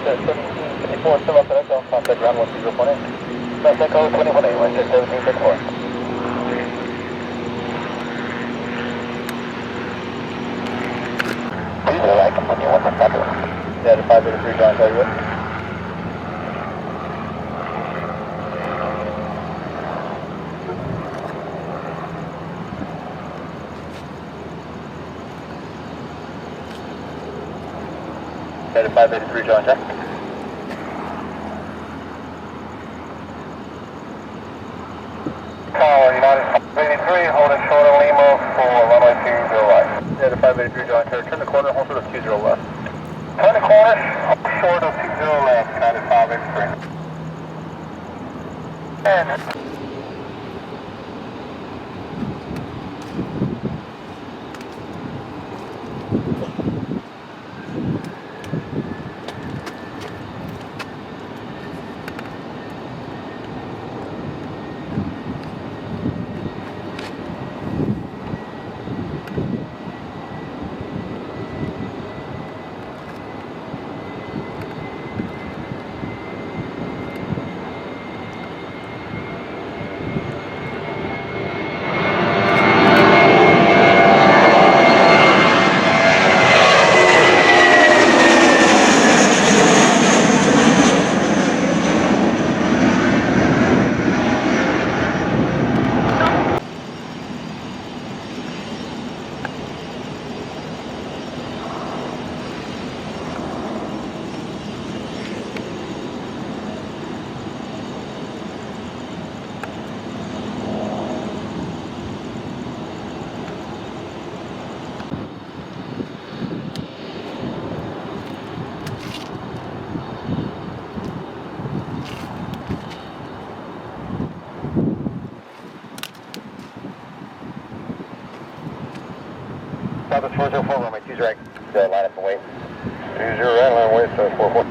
1754, still up there, don't contact ground 120.8. That's Echo 20.8, Western 1754. These are like 21.5. Yeah, the 583 John, tell you what. Yeah, the 583 John, check. Tower, United 583, holding short on Lima for runway 20 right. Yeah, the 583 John, turn the corner, hold short of 20 left. Turn the corner, hold short of 20 left, United 583. And Southwest 404, runway 20 right, line up and wait. 20 right, line wait, so 44.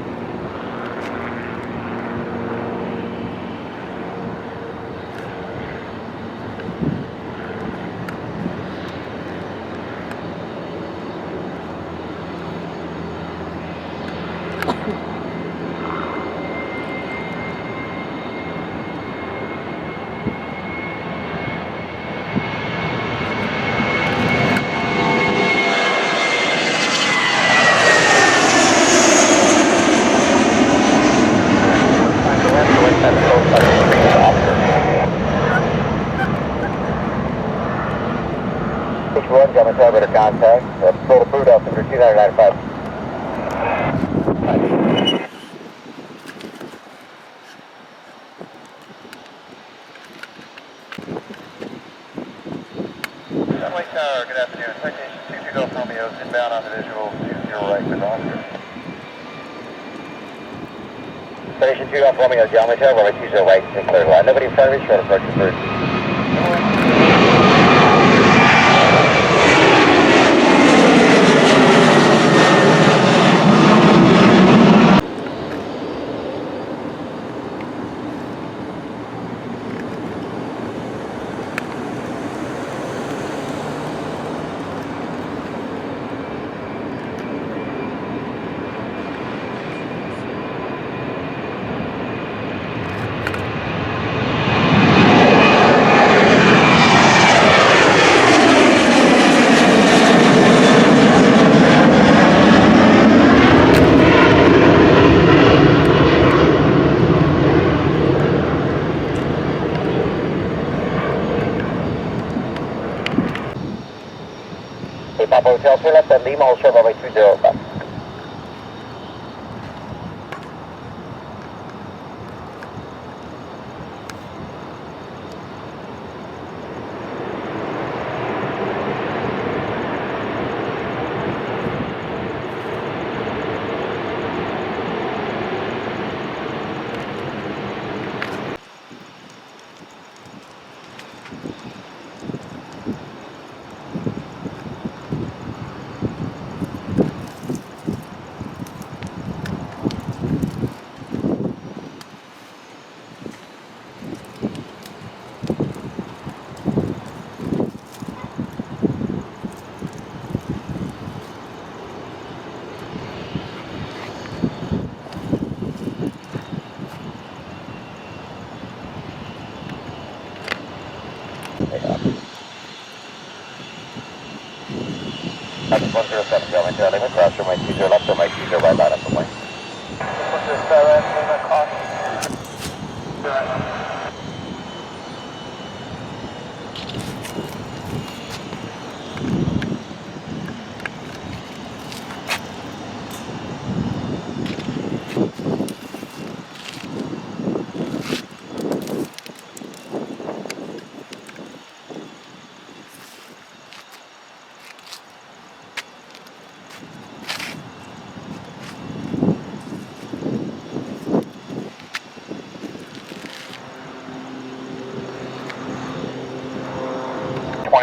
One, got my telemeter contact. Total food officer 2995. Runway Tower, good afternoon. Citation 22 Golf Romeo, inbound on the visual, 20 right with Oscar. Citation 2 Golf Romeo, John Tower, runway 20 right, clear line. Nobody in front of me, short approach to first. Papa Hotel, turn left at Lima, hold short runway 20 left. That's 107, Delta Lima, cross runway 20 left, runway 20 right line up the way. 107, Lima, cross.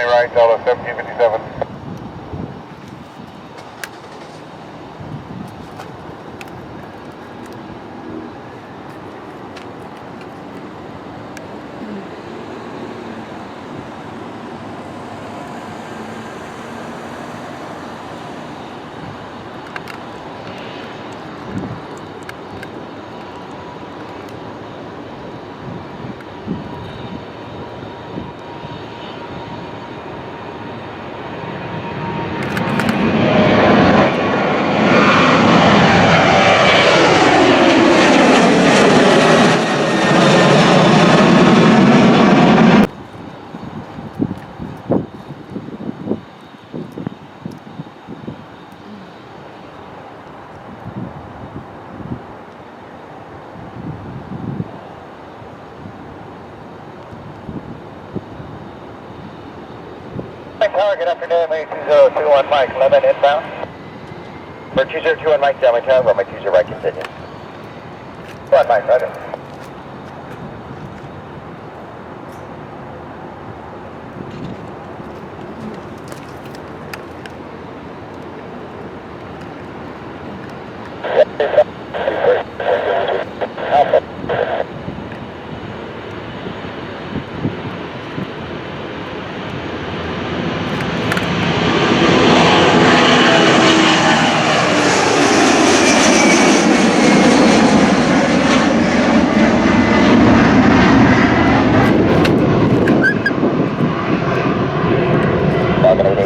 Right, Delta 1757. Tower, good afternoon, May 2021, Mike, 11 inbound. For 2021 Mike, Delta Tower, runway 20 right, continue. 1 Mike, roger.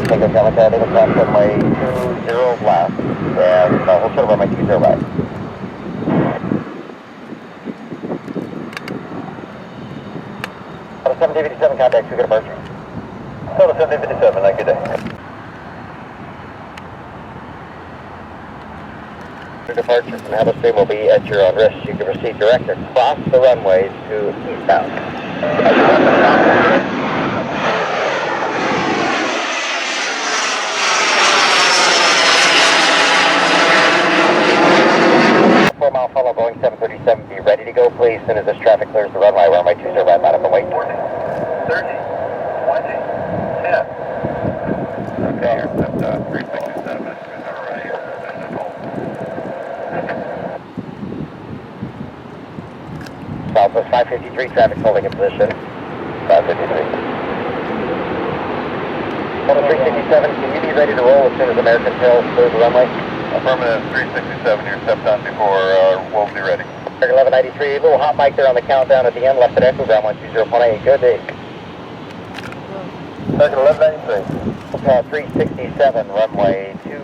Take a Delta Lima, cross runway 20 left, and hold short of runway 20 right. Delta 1757, contact, good departure. Delta 1757, good day. Your departure from Hellstream will be at your own risk. You can proceed direct across the runways to eastbound. Mile follow Boeing 737, be ready to go please as soon as this traffic clears the runway. Runway 20 right line up and wait. 40, 30, 20, 10. Okay, that's 367. Alright. Southwest 553, traffic holding in position. 553. Delta 367, can you be ready to roll as soon as American Hill clears the runway? Affirmative 367, you're stepped on before we'll be ready. 1193, a little hot mic there on the countdown at the end, left at Echo, ground 120.8, good day. Second 1193. Hotel 367, runway 20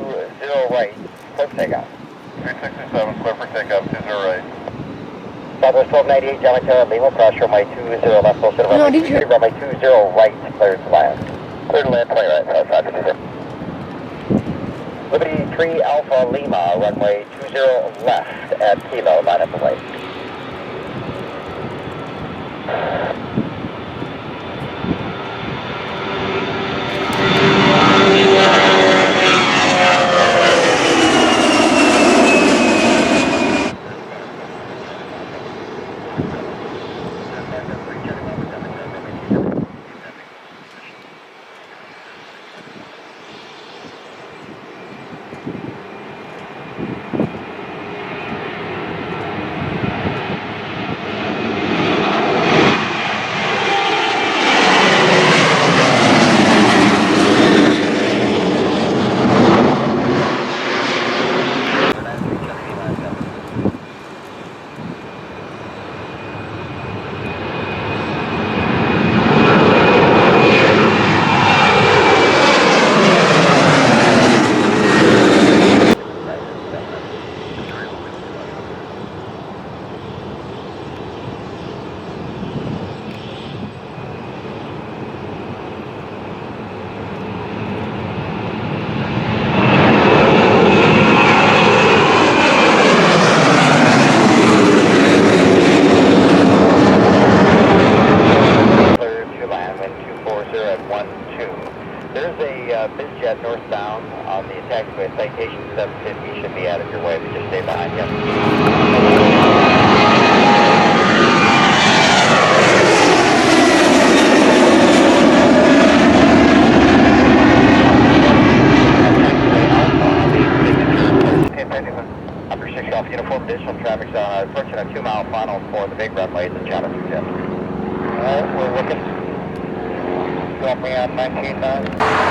right, clear for takeoff. 367, clear for takeoff, 20 right. Southwest 1298, Delta Tower, Lima, cross runway 20 left, full set of runway 20, runway 20 right, cleared to land. Clear to land, 20 right, outside to be Liberty 3 Alpha Lima, runway 20 left at Kilo, line up the way. There's a BizJet northbound on the taxiway. Citation 750 should be headed your way, but just stay behind you. Taxiway Alpha on the signature. Okay, after 6 off uniform, additional traffic zone. Approaching a 2-mile final for the big runway at the Channel 210. Alright, we're looking. Drop me on 19.9.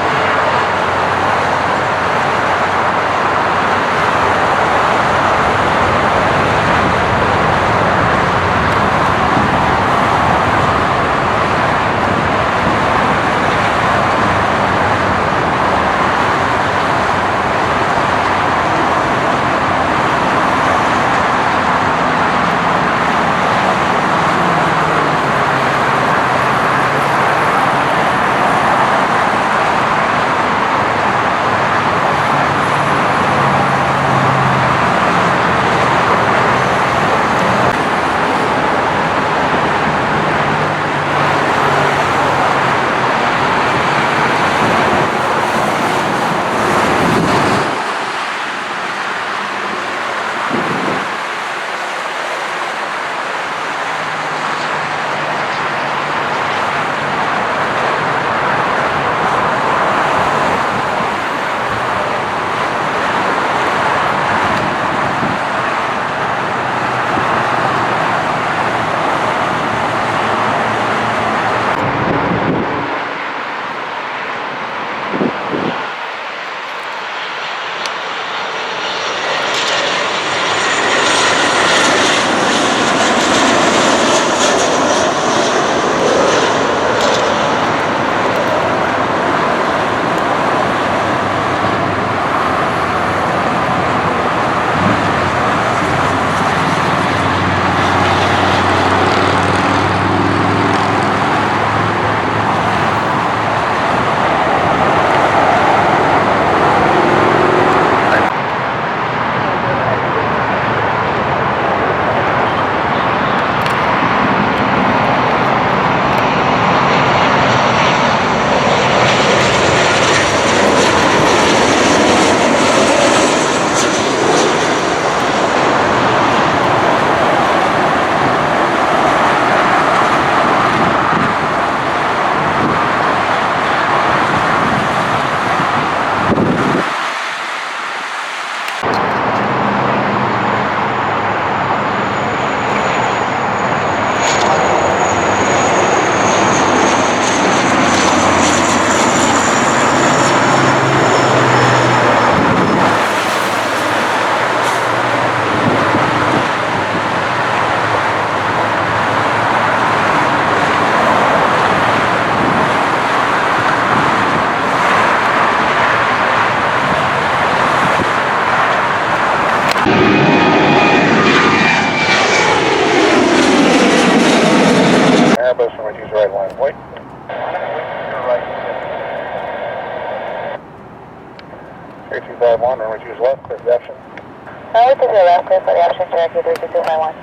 Airbus runway 2's right line, wait. Air 251, runway 2's left, clear for the option. Runway 2 left, clear for the option, direct 32291.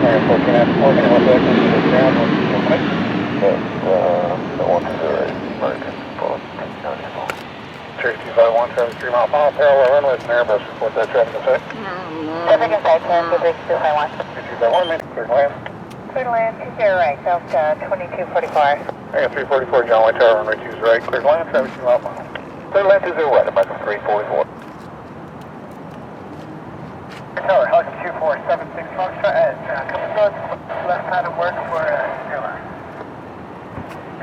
Alright, 14 1 second, down, 1 second. The 120, American, Post, Air 251, traffic 3 mile final, parallel runway, an Airbus, report that traffic in sight. Traffic in sight, 32291. Air 251, clear to land. Clear to land, 20 right, Delta 2244. I got 344, John White Tower, runway 2's right, clear to land, traffic 2 mile final. Clear to land 20 right, about 344. Tower, Helicopter 2476 Foxtrot, coming north, left side of work for airline.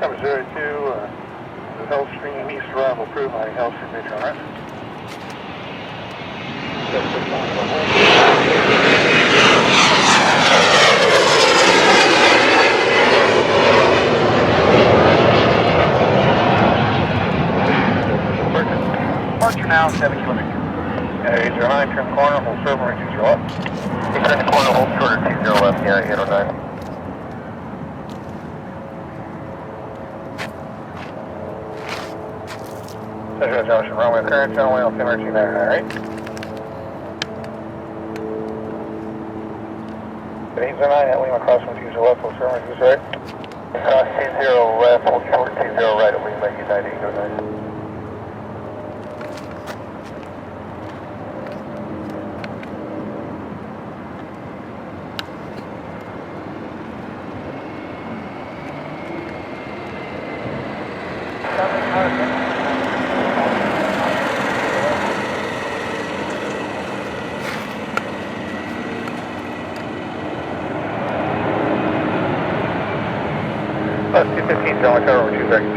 Cover 02, the Hellstream East arrival approved by Hellstream Major on rest. Departure now, 70 limit. 809, turn the corner, hold server, reduce your left. Turn the corner, hold shorter, 20 left, yeah, 809. Central Junction, runway current, channel 1, altimeter 299, right? 809 at Lima, cross 120 left, hold short, who's right? Cross 20 left, hold short, 20 right at Lima, United 809. Plus 215, John Carter, over 2 seconds.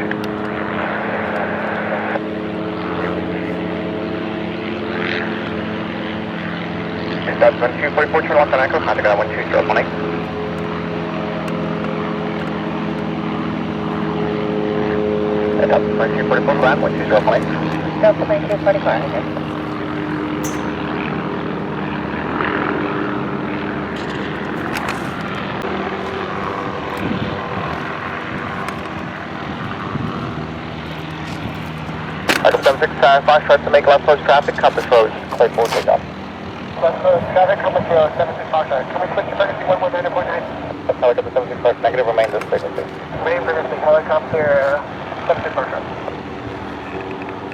That's 1244, turn left on Echo, contact on 12018. That's 2244, flat, 12018. Delta 2244, okay. Item 76, Fox tries to make left post traffic, compass road, clear forward takeoff. Left traffic, compass 76 Fox, can we switch to frequency 119.9? That's helicopter 76 negative, remain this frequency. Main frequency, helicopter 76 Fox.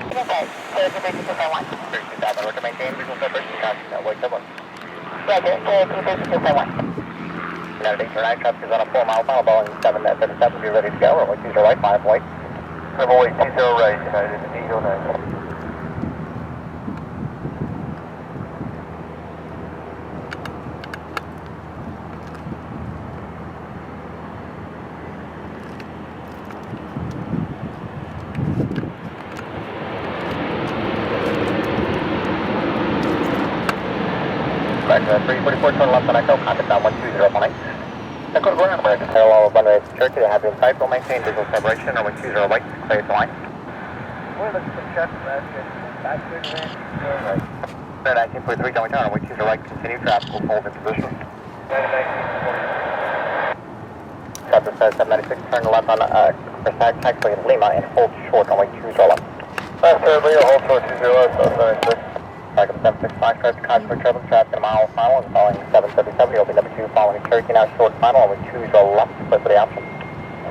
Okay, so it's a 3251. 32,000, we're to maintain visual separation, caution, avoid turbulence. Roger, so 3251. United 809, traffic is on a 4-mile final, Boeing 737, be ready to go, runway 20 right, 5 white. Runway 20 right, United 809. Correct, 344, turn left on Echo, contact on 12018. Echo to ground, American parallel runway Turkey, have you in sight, will maintain visual separation, runway 20 right, clear to line. We're looking for check, back to the right. 19.3, going down, runway 20 right, continue traffic, will hold in position. Chapter says 796, turn left on taxiway in Lima and hold short, runway 20 left. Left third, Leo, hold short 20 left, 796. Target 76 traffic, contour turbulence, traffic in a mile final, and following 777, you'll be number 2, following Cherokee, now short final, over 2 left, clear for the option.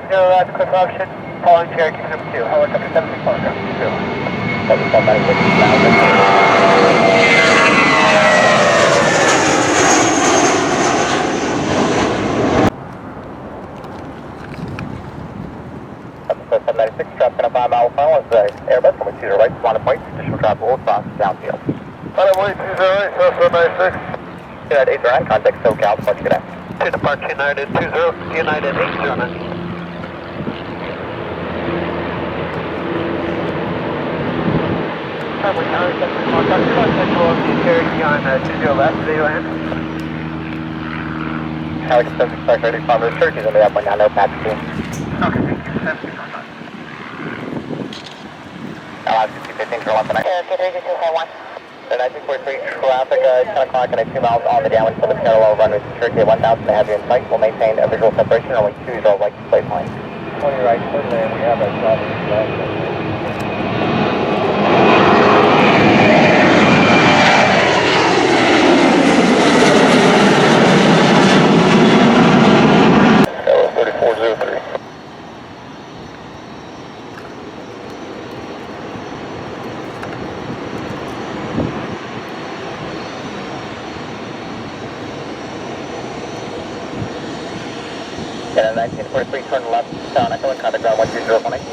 0 left, quick option, following Cherokee number 2, helicopter 76 Fox, 2. 7796, now 796, traffic in a 5-mile final, is Airbus, number 2 right, line of point, additional traffic will cross downfield. Runway 20 right, so 796. United 809, contact SoCal, departure good afternoon. To depart United 20, United 809. Runway 9, contact Cherokee on 20 left, they land. Helicopter 76 ready, farmer Cherokee's on the up 19, no patch 2. Okay, thank you. 76 on that. Allow 215 for left on Echo. Cherokee 3251. 1943 traffic, 10 o'clock and 2 miles on the downwind for the parallel runway to Cherokee at 1000, they have you in sight. We'll maintain a visual separation, only 20 right to place line. 20 right, and we have a shot. And 1943, turn left, down Echo, and contact ground 12018.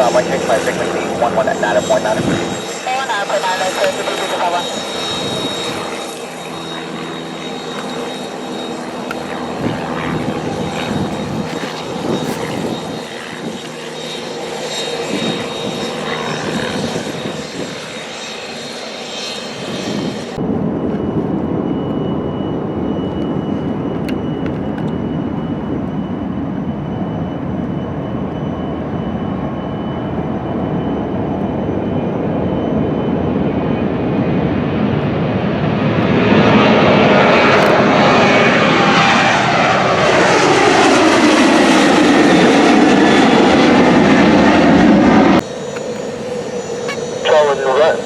Like change my frequency 119 at 1.9. 119.9,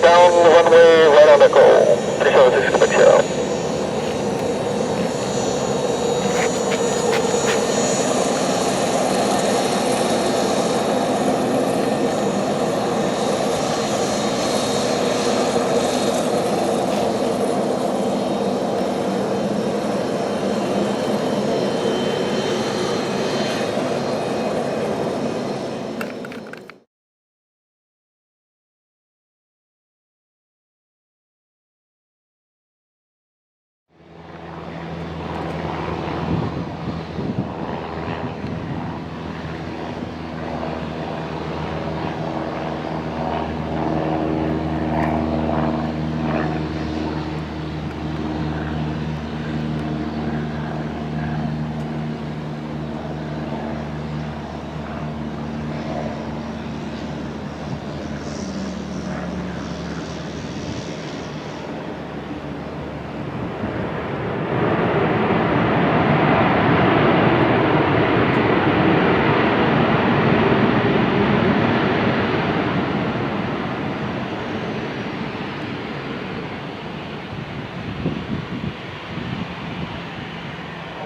Down one way, right on the goal. 376.0.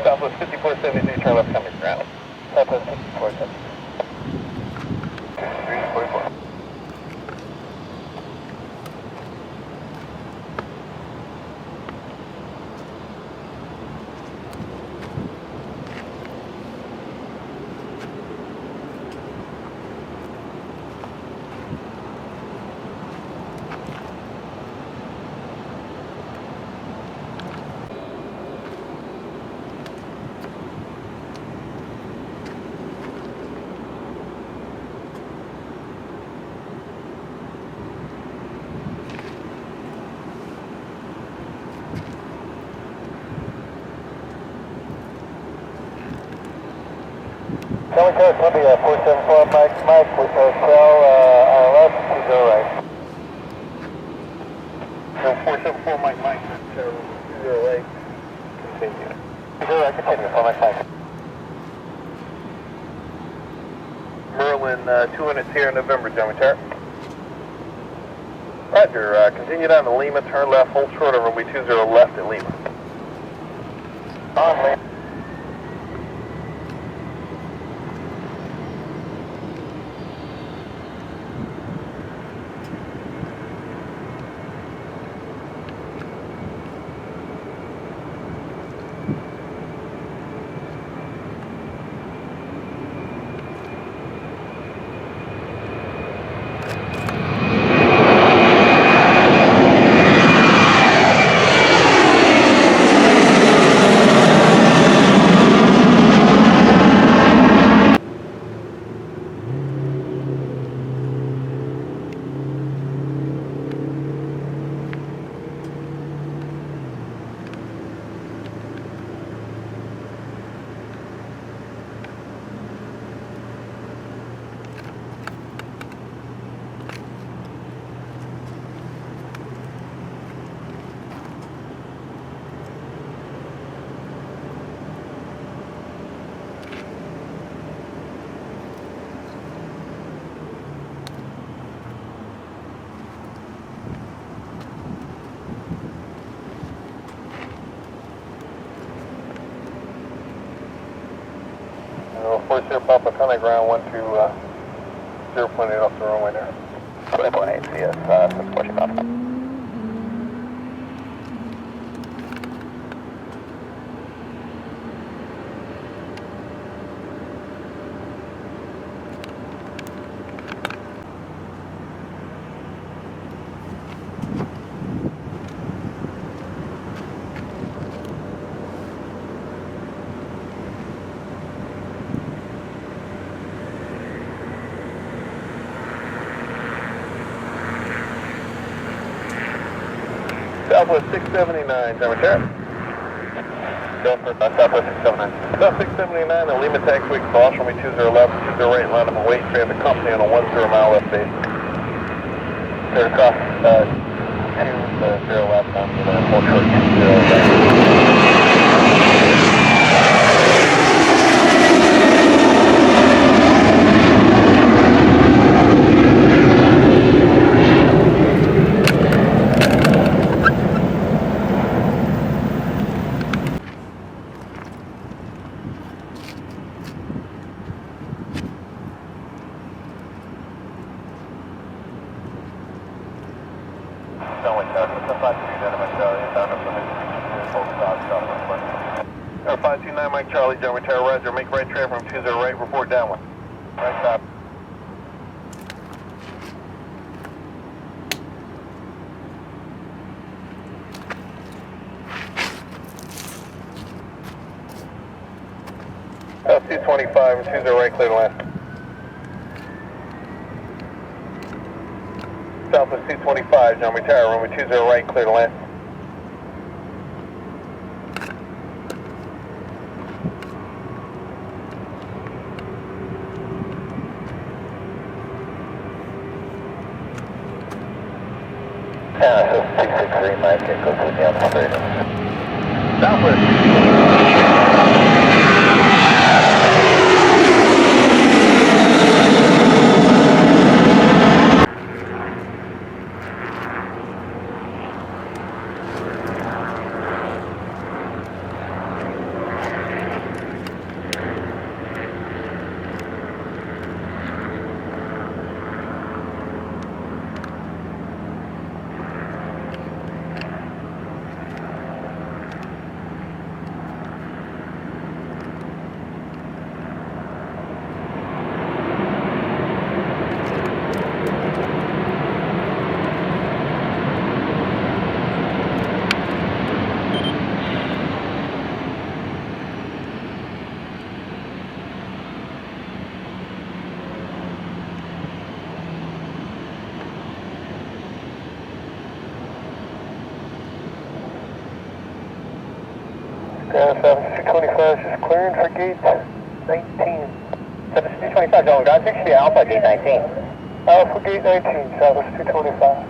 Southwest 5473, turn left coming ground. Southwest 5473. 344. Kelly Coast, Columbia, 474, Mike, with AirCal, our left, 20 right. So 474, Mike, 20 right, continue. 20 right, continue, 4 Mike. Merlin, 2 minutes here in November, Gentleman. Roger, continue down to Lima, turn left, hold short of runway 20 left at Lima. On, Lima. Force Air Papa, contact ground 0.8 off the runway there. 0.8 CS, 640 Papa. Southwest 679, German Terra. Southwest 679. South 679, the Lima taxiway cross runway 20 left, 20 right, line up and wait, traffic company on a 10 mile left base. Clear across 20 left on the full short 20 left. Air 529 Mike Charlie, German Tower, Roger. Make right traffic from 20 right, report downwind. Right stop. South 225 and 20 right, clear to land. Southwest 225, German Tower, runway 20 right, clear to land. Yeah, 263, Mike, it goes with the straight. Southwest. Ground 7625 is just clearing for gate 19. 225, Delta Ground 60, Alpha, gate 19. Alpha gate 19, Southwest 225.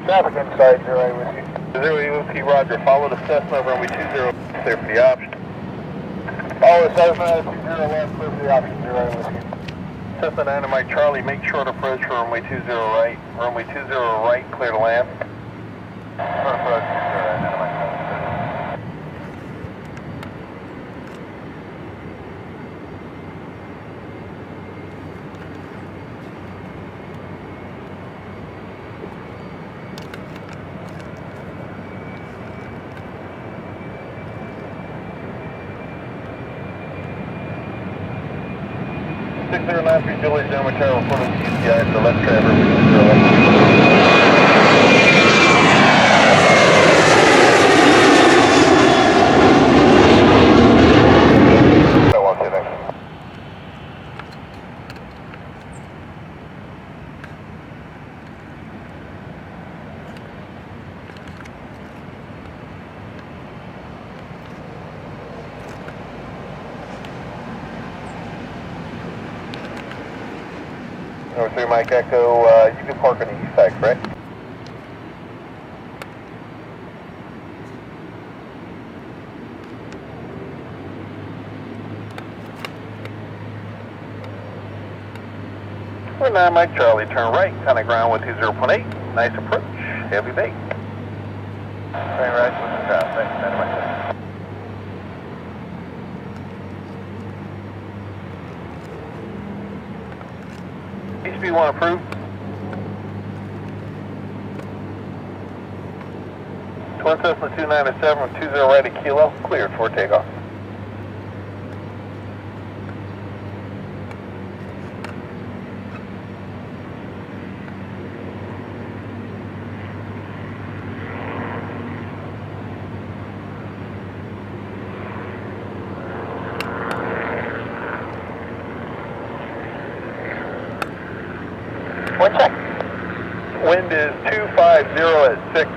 Traffic inside 0 with you. 0 EOP, Roger. Follow the Cessna runway 20, clear for the option. Follow the Cessna 20 left, clear for the option, 0 with you. Cessna 9 Mike Charlie, make short approach for runway 20 right. Runway 20 right, clear to land. Short approach, 20 right, 9 Mike Charlie. Six 093 Julie, German Tower, reporting UCI, the left traffic, 0 left. Number 3 Mike Echo, you can park on the east side, correct? Number 9 Mike Charlie, turn right, kind of ground with 20.8, nice approach, heavy bait. Turn right with the ground, thanks, 9 Mike Charlie. HB1 approved. Twin Cessna 297 with 20 right at Kilo, cleared for takeoff. Wind check. Wind is 250 at 6.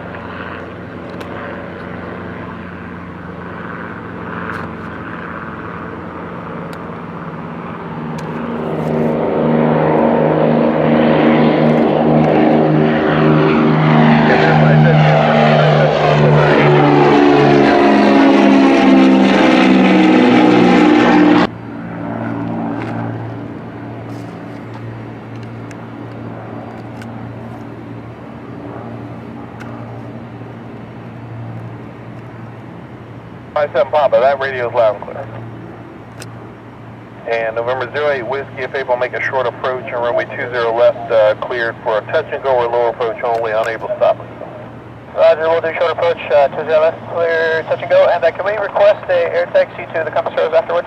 Papa, that radio is loud and clear. And November 08 Whiskey, if able, make a short approach and runway 20 left, cleared for a touch and go or low approach only, unable to stop us. Roger, we'll do short approach, 20 left, clear, touch and go. And can we request a air taxi to the compass rose afterward?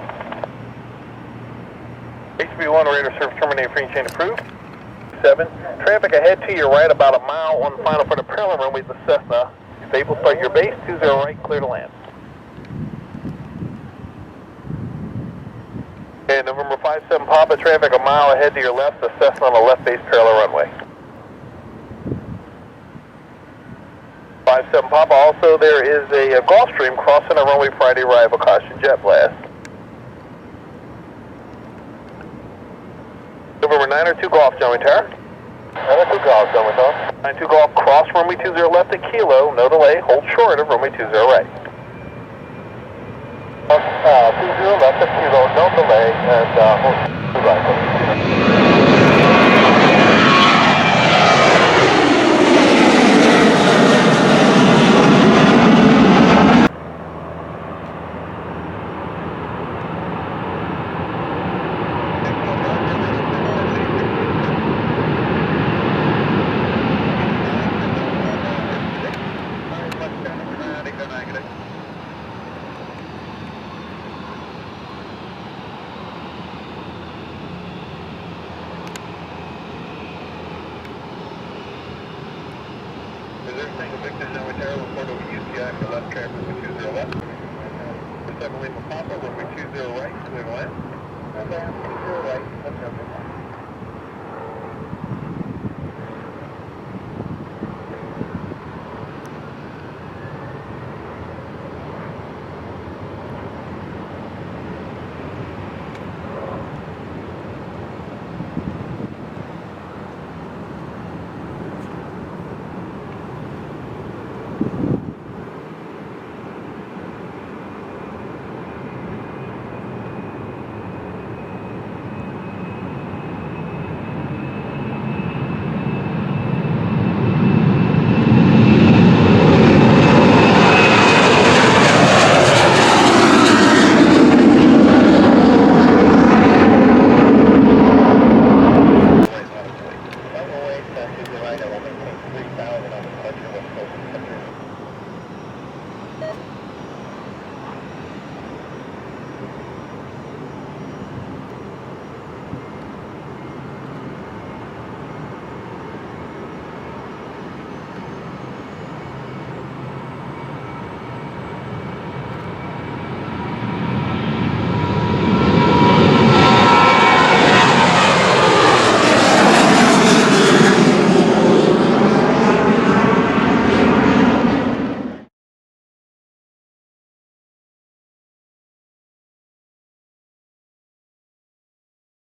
HB1 radar service terminated, free chain approved. 7. Traffic ahead to your right about a mile on final for the parallel runway to Cessna. If able, start your base, 20 right, clear to land. And November 57 Papa, traffic a mile ahead to your left, the Cessna on the left base parallel runway. 57 Papa, also there is a Gulfstream crossing our runway Friday arrival, caution jet blast. November 902 Golf, John Tower. 902 Golf, John Tower. 92 Golf, cross runway 20 left at Kilo, no delay, hold short of runway 20 right. 20 left at Kilo, no delay, and hold to right. Victor Zone Tower, report over UCI for left traffic with 20 left. For 7 Lima Papa, runway 20 right, clear to land. 20 right, let's go.